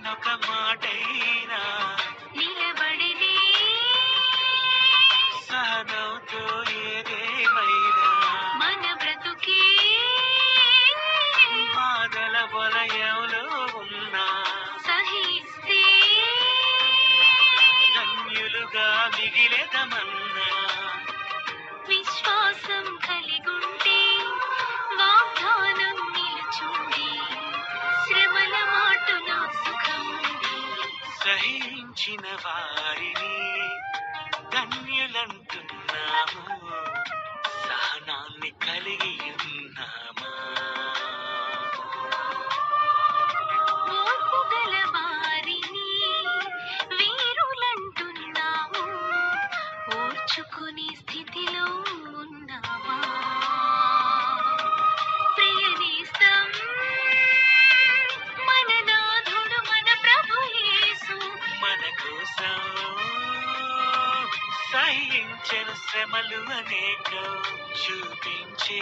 ఒక మాటైనా నిలబడినే సహనంతో ఏదేమైనా మన బ్రతుకే బాధల వలయంలో ఉన్నా సహిస్తే ధన్యులుగా మిగిలేదమన్నా విశ్వాసం కలిగుంటే వాగ్దానం నిలుచుండి శ్రమల మాటున సుఖముంది సహించిన వారిని ధన్యులంటున్నాము సహనాన్ని కలిగి ఉన్నామా ఓర్పు గల వారిని వీరులంటున్నాము ఓర్చుకునే స్థితిలో ఉన్నామా ప్రియనేస్తం మన నాథుడు మన ప్రభు యేసు మన కోసం సహించిన శ్రమలు అనేకం చూపించే